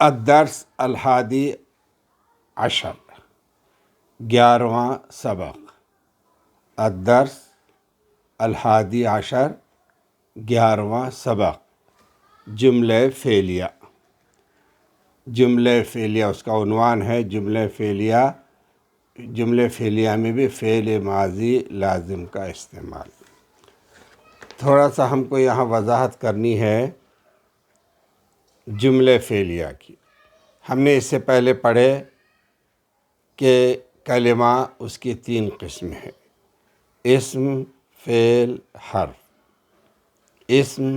الدرس الحادی عشر، 11واں سبق۔ الدرس الحادی عشر، 11واں سبق۔ جملہ فعلیہ۔ جملہ فعلیہ اس کا عنوان ہے جملہ فعلیہ۔ جملہ فعلیہ میں بھی فعل ماضی لازم کا استعمال۔ تھوڑا سا ہم کو یہاں وضاحت کرنی ہے جملہ فعلیہ کی۔ ہم نے اس سے پہلے پڑھے کہ کلمہ اس کی 3 قسم ہیں: اسم، فعل، حرف۔ اسم،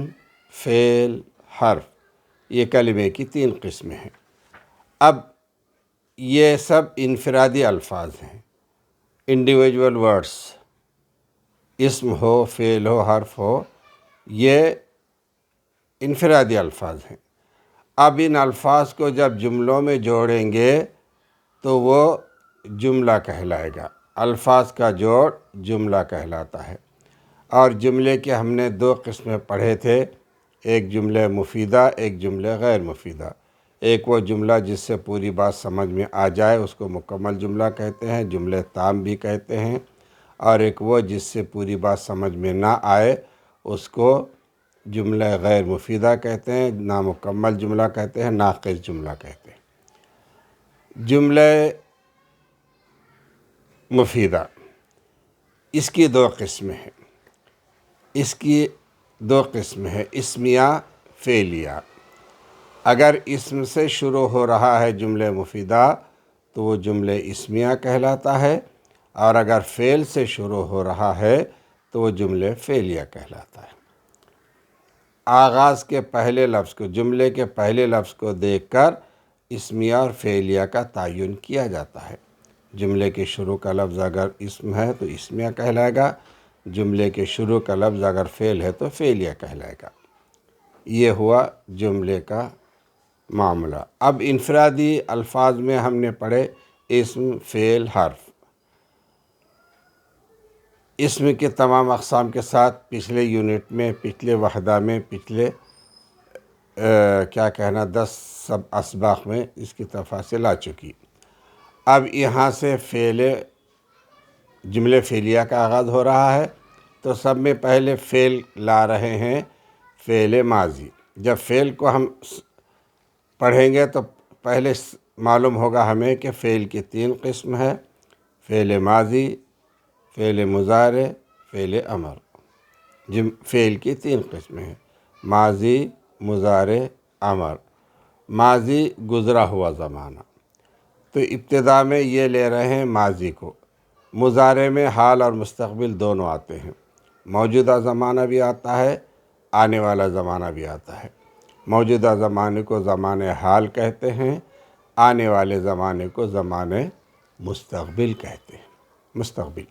فعل، حرف، یہ کلمے کی 3 قسمیں ہیں۔ اب یہ سب انفرادی الفاظ ہیں، انڈیویجول ورڈز۔ اسم ہو، فعل ہو، حرف ہو، یہ انفرادی الفاظ ہیں۔ اب ان الفاظ کو جب جملوں میں جوڑیں گے تو وہ جملہ کہلائے گا۔ الفاظ کا جوڑ جملہ کہلاتا ہے۔ اور جملے کے ہم نے 2 قسمیں پڑھے تھے، ایک جملہ مفیدہ، ایک جملہ غیر مفیدہ۔ ایک وہ جملہ جس سے پوری بات سمجھ میں آ جائے اس کو مکمل جملہ کہتے ہیں، جملہ تام بھی کہتے ہیں۔ اور ایک وہ جس سے پوری بات سمجھ میں نہ آئے اس کو جملہ غیر مفیدہ کہتے ہیں، نامکمل جملہ کہتے ہیں، ناقص جملہ کہتے ہیں۔ جملہ مفیدہ، اس کی 2 قسمیں ہیں۔ اس کی 2 قسمیں ہیں، اسمیہ، فعلیہ۔ اگر اسم سے شروع ہو رہا ہے جملہ مفیدہ تو وہ جملہ اسمیہ کہلاتا ہے، اور اگر فعل سے شروع ہو رہا ہے تو وہ جملہ فعلیہ کہلاتا ہے۔ آغاز کے پہلے لفظ کو، جملے کے پہلے لفظ کو دیکھ کر اسمیہ اور فعلیہ کا تعین کیا جاتا ہے۔ جملے کے شروع کا لفظ اگر اسم ہے تو اسمیہ کہلائے گا، جملے کے شروع کا لفظ اگر فعل ہے تو فعلیہ کہلائے گا۔ یہ ہوا جملے کا معاملہ۔ اب انفرادی الفاظ میں ہم نے پڑھے اسم، فعل، حرف۔ اسم کے تمام اقسام کے ساتھ پچھلے یونٹ میں، پچھلے وحدہ میں، پچھلے 10 سب اسباق میں اس کی تفاصیل آ چکی۔ اب یہاں سے جملہ فعلیہ کا آغاز ہو رہا ہے تو سب میں پہلے فعل لا رہے ہیں، فعل ماضی۔ جب فعل کو ہم پڑھیں گے تو پہلے معلوم ہوگا ہمیں کہ فعل کی 3 قسم ہے: فعل ماضی، فعل مضارع، فعل امر۔ فعل کی 3 قسمیں ہیں: ماضی، مضارع، امر۔ ماضی گزرا ہوا زمانہ، تو ابتدا میں یہ لے رہے ہیں ماضی کو۔ مضارع میں حال اور مستقبل دونوں آتے ہیں، موجودہ زمانہ بھی آتا ہے، آنے والا زمانہ بھی آتا ہے۔ موجودہ زمانے کو زمانہ حال کہتے ہیں، آنے والے زمانے کو زمانہ مستقبل کہتے ہیں، مستقبل۔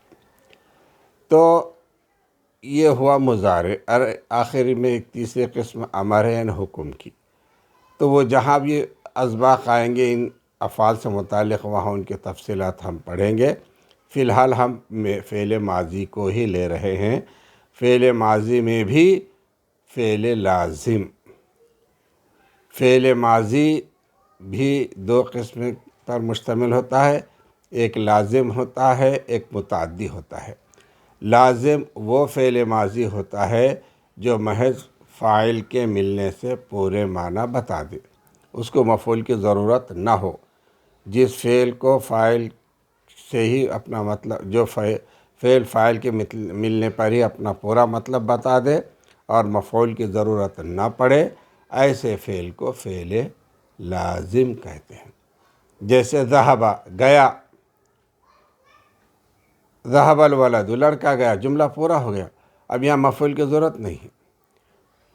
تو یہ ہوا مضارع۔ آخری میں ایک تیسری قسم امر ہے، یعنی حکم کی۔ تو وہ جہاں بھی اسباق آئیں گے ان افعال سے متعلق وہاں ان کی تفصیلات ہم پڑھیں گے۔ فی الحال ہم فعل ماضی کو ہی لے رہے ہیں۔ فعل ماضی میں بھی فعل لازم۔ فعل ماضی بھی 2 قسم پر مشتمل ہوتا ہے، ایک لازم ہوتا ہے، ایک متعدی ہوتا ہے۔ لازم وہ فعل ماضی ہوتا ہے جو محض فاعل کے ملنے سے پورے معنی بتا دے، اس کو مفعول کی ضرورت نہ ہو۔ جس فعل کو فاعل سے ہی اپنا مطلب، جو فعل فاعل کے ملنے پر ہی اپنا پورا مطلب بتا دے اور مفعول کی ضرورت نہ پڑے، ایسے فعل کو فعل لازم کہتے ہیں۔ جیسے ذہب، گیا، ذہب الولد، لڑکا گیا، جملہ پورا ہو گیا، اب یہاں مفعول کی ضرورت نہیں۔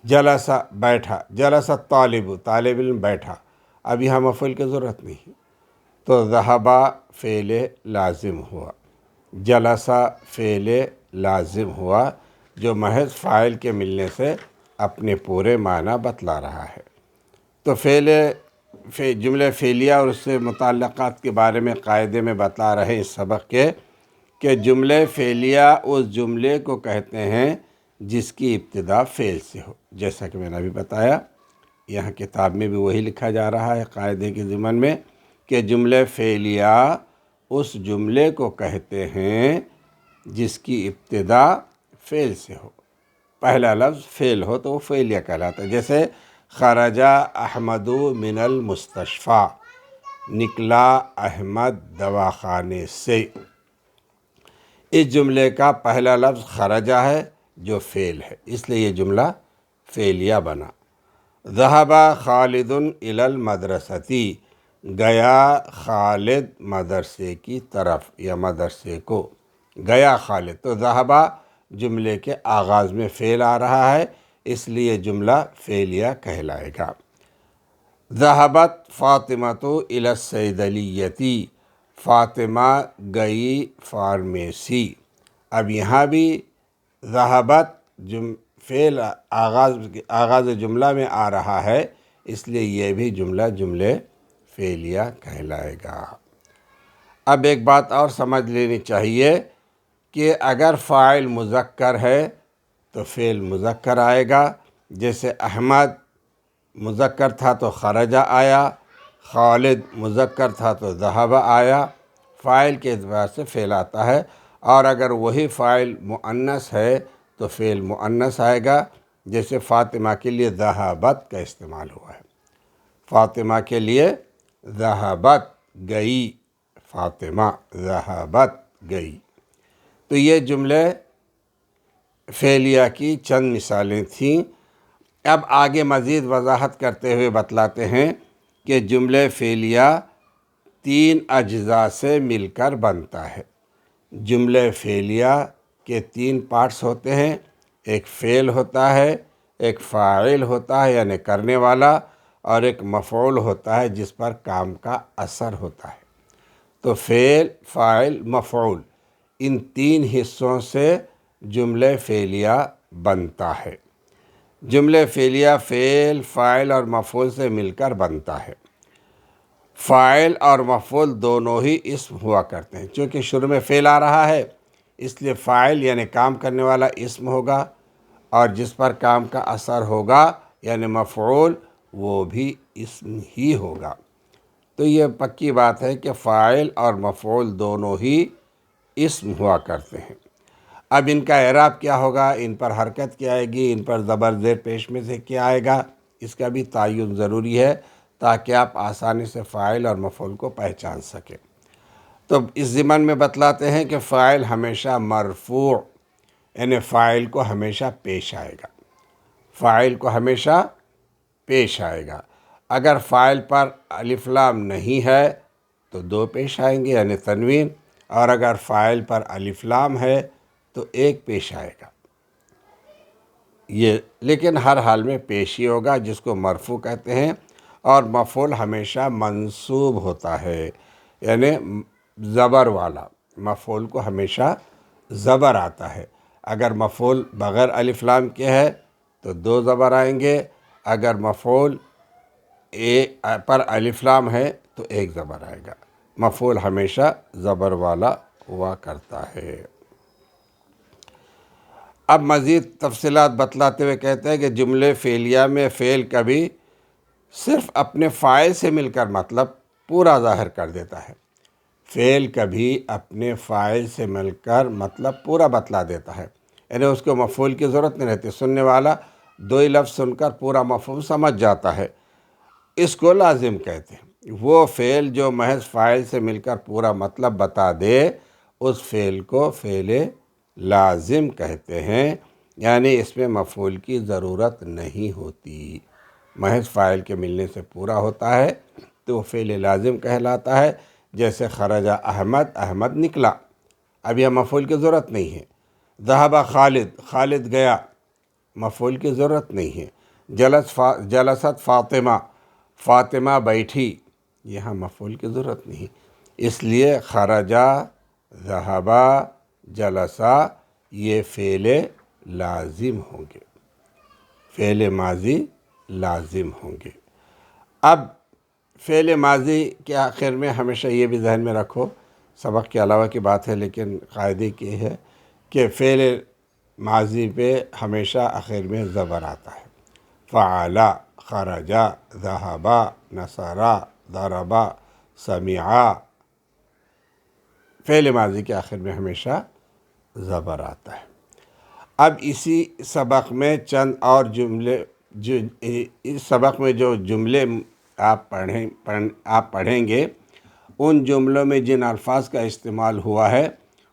جلس، بیٹھا، جلس الطالب، طالب علم بیٹھا، اب یہاں مفعول کی ضرورت نہیں۔ تو ذہب فعل لازم ہوا، جلس فعل لازم ہوا جو محض فاعل کے ملنے سے اپنے پورے معنی بتلا رہا ہے۔ تو جملہ فعلیہ اور اس سے متعلقات کے بارے میں قاعدے میں بتا رہے ہیں اس سبق کے کہ جملہ فعلیہ اس جملے کو کہتے ہیں جس کی ابتدا فعل سے ہو، جیسا کہ میں نے ابھی بتایا یہاں کتاب میں بھی وہی لکھا جا رہا ہے قاعدے کے ضمن میں کہ جملہ فعلیہ اس جملے کو کہتے ہیں جس کی ابتدا فعل سے ہو۔ پہلا لفظ فعل ہو تو وہ فعلیہ کہلاتا ہے، جیسے خرج احمد من المستشفیٰ، نکلا احمد دواخانے سے۔ اس جملے کا پہلا لفظ خرجہ ہے جو فعل ہے، اس لیے یہ جملہ فعلیہ بنا۔ ذہب خالد الی المدرسۃ، گیا خالد مدرسے کی طرف یا مدرسے کو، گیا خالد، تو ذہب جملے کے آغاز میں فعل آ رہا ہے، اس لیے جملہ فعلیہ کہلائے گا۔ ذہبت فاطمۃ الی الصیدلیۃ، فاطمہ گئی فارمیسی۔ اب یہاں بھی ذہبت فعل آغاز جملہ میں آ رہا ہے، اس لیے یہ بھی جملے فعلیہ کہلائے گا۔ اب ایک بات اور سمجھ لینی چاہیے کہ اگر فاعل مذکر ہے تو فعل مذکر آئے گا، جیسے احمد مذکر تھا تو خرجہ آیا، خالد مذکر تھا تو ذہب آیا، فاعل کے اعتبار سے فعل آتا ہے۔ اور اگر وہی فاعل مؤنث ہے تو فعل مؤنث آئے گا، جیسے فاطمہ کے لیے ذہبت کا استعمال ہوا ہے، فاطمہ کے لیے ذہبت گئی، فاطمہ ذہبت گئی۔ تو یہ جملے فعلیہ کی چند مثالیں تھیں۔ اب آگے مزید وضاحت کرتے ہوئے بتلاتے ہیں کہ جملے فعلیہ 3 اجزاء سے مل کر بنتا ہے۔ جملے فعلیہ کے 3 پارٹس ہوتے ہیں، ایک فعل ہوتا ہے، ایک فاعل ہوتا ہے یعنی کرنے والا، اور ایک مفعول ہوتا ہے جس پر کام کا اثر ہوتا ہے۔ تو فعل، فاعل، مفعول، ان 3 حصوں سے جملے فعلیہ بنتا ہے۔ جملے فعلیہ فعل، فاعل اور مفعول سے مل کر بنتا ہے۔ فاعل اور مفعول دونوں ہی اسم ہوا کرتے ہیں، چونکہ شروع میں فعل آ رہا ہے اس لیے فاعل یعنی کام کرنے والا اسم ہوگا، اور جس پر کام کا اثر ہوگا یعنی مفعول وہ بھی اسم ہی ہوگا۔ تو یہ پکی بات ہے کہ فاعل اور مفعول دونوں ہی اسم ہوا کرتے ہیں۔ اب ان کا اعراب کیا ہوگا، ان پر حرکت کیا آئے گی، ان پر زبر زیر پیش میں سے کیا آئے گا، اس کا بھی تعین ضروری ہے تاکہ آپ آسانی سے فاعل اور مفعول کو پہچان سکیں۔ تو اس ضمن میں بتلاتے ہیں کہ فاعل ہمیشہ مرفوع، یعنی فاعل کو ہمیشہ پیش آئے گا، فاعل کو ہمیشہ پیش آئے گا۔ اگر فاعل پر الف لام نہیں ہے تو 2 پیش آئیں گے یعنی تنوین، اور اگر فاعل پر الف لام ہے تو 1 پیش آئے گا۔ یہ لیکن ہر حال میں پیش ہی ہوگا، جس کو مرفوع کہتے ہیں۔ اور مفعول ہمیشہ منصوب ہوتا ہے، یعنی زبر والا، مفعول کو ہمیشہ زبر آتا ہے۔ اگر مفعول بغیر الف لام کے ہے تو 2 زبر آئیں گے، اگر مفعول پر الف لام ہے تو 1 زبر آئے گا۔ مفعول ہمیشہ زبر والا ہوا کرتا ہے۔ اب مزید تفصیلات بتلاتے ہوئے کہتے ہیں کہ جملے فعلیہ میں فعل کبھی صرف اپنے فاعل سے مل کر مطلب پورا ظاہر کر دیتا ہے، فعل کبھی اپنے فاعل سے مل کر مطلب پورا بتلا دیتا ہے، یعنی اس کو مفعول کی ضرورت نہیں رہتی، سننے والا 2 ہی لفظ سن کر پورا مفہوم سمجھ جاتا ہے، اس کو لازم کہتے ہیں۔ وہ فعل جو محض فاعل سے مل کر پورا مطلب بتا دے اس فعل کو فعل لازم کہتے ہیں، یعنی اس میں مفعول کی ضرورت نہیں ہوتی، محض فاعل کے ملنے سے پورا ہوتا ہے تو وہ فعل لازم کہلاتا ہے۔ جیسے خرج احمد، احمد نکلا، اب یہ مفعول کی ضرورت نہیں ہے۔ ذہب خالد، خالد گیا، مفعول کی ضرورت نہیں ہے۔ جلست فاطمہ، فاطمہ بیٹھی، یہاں مفعول کی ضرورت نہیں، اس لیے خرجہ، ذہبہ، جلسہ یہ فعل لازم ہوں گے، فعل ماضی لازم ہوں گے۔ اب فعل ماضی کے آخر میں ہمیشہ یہ بھی ذہن میں رکھو، سبق کے علاوہ کی بات ہے لیکن قاعدے کی ہے کہ فعل ماضی پہ ہمیشہ آخر میں زبر آتا ہے۔ فعلا، خرجا، ذہبا، نصرا، ضربا، سمعا۔ فعل ماضی کے آخر میں ہمیشہ زبر آتا ہے۔ اب اسی سبق میں چند اور جملے اس سبق میں جو جملے آپ پڑھیں گے، ان جملوں میں جن الفاظ کا استعمال ہوا ہے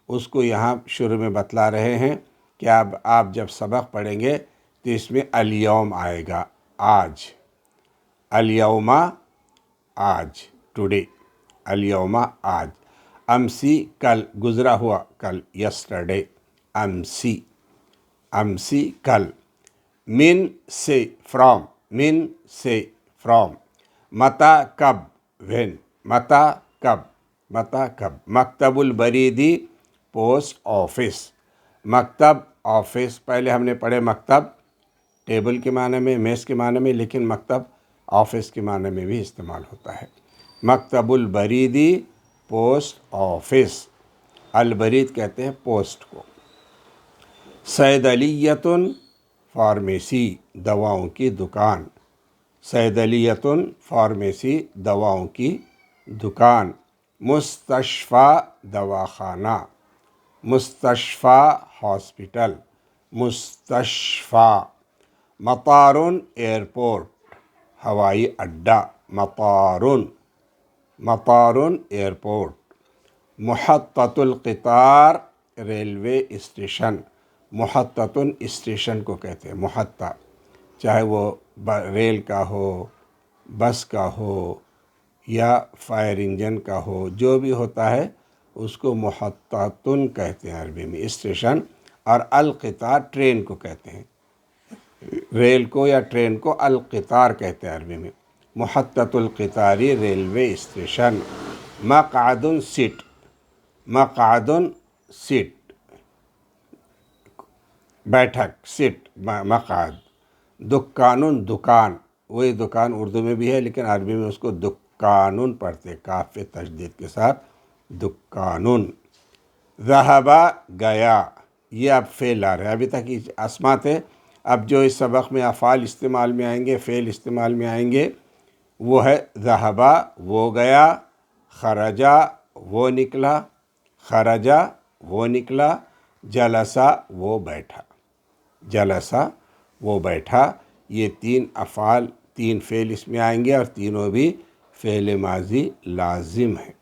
اس کو یہاں شروع میں بتلا رہے ہیں کہ اب آپ جب سبق پڑھیں گے تو اس میں الیوم آئے گا، آج، الیوم آج، ٹوڈے، الیوم آج، امسی کل، گزرا ہوا کل، یسٹرڈے، امسی، امسی کل، من سے، فرام، من سے، فرام، متا کب، وین، متا کب، متا کب، مکتب البریدی، پوسٹ آفس، مکتب، آفس، پہلے ہم نے پڑھے مکتب ٹیبل کے معنی میں، میز کے معنی میں، لیکن مکتب آفس کے معنی میں بھی استعمال ہوتا ہے۔ مکتب البریدی، پوسٹ آفس، البرید کہتے ہیں پوسٹ کو۔ صیدلیۃ، فارمیسی، دواؤں کی دکان، صیدلیۃ، فارمیسی، دواؤں کی دکان۔ مستشفیٰ، دواخانہ، مستشفیٰ، ہاسپٹل، مستشفیٰ۔ مطار، ایئرپورٹ، ہوائی اڈہ، مطار، مطار، ایئرپورٹ۔ محطۃ القطار، ریلوے اسٹیشن، محطۃ اسٹیشن کو کہتے ہیں محطہ، چاہے وہ ریل کا ہو، بس کا ہو یا فائر انجن کا ہو، جو بھی ہوتا ہے اس کو محطۃ کہتے ہیں عربی میں، اسٹیشن۔ اور القطار ٹرین کو کہتے ہیں، ریل کو یا ٹرین کو القطار کہتے ہیں عربی میں۔ محطۃ القطاری، ریلوے اسٹیشن۔ مقعد، سیٹ، مقعد، سیٹ، بیٹھک، سیٹ، مقعد۔ دکان، دکان، وہی دکان اردو میں بھی ہے لیکن عربی میں اس کو دکان پڑھتے، کاف پہ تشدید کے ساتھ، دکان۔ ذہبا، گیا، یہ اب فعل آ رہا ہے، ابھی تک یہ اسما تھے، اب جو اس سبق میں افعال استعمال میں آئیں گے، فعل استعمال میں آئیں گے، وہ ہے ذہبا، وہ گیا، خرجا، وہ نکلا، خرجا، وہ نکلا، جلسا، وہ بیٹھا، جلسا، وہ بیٹھا۔ یہ تین افعال، تین فعل اس میں آئیں گے اور تینوں بھی فعل ماضی لازم ہیں۔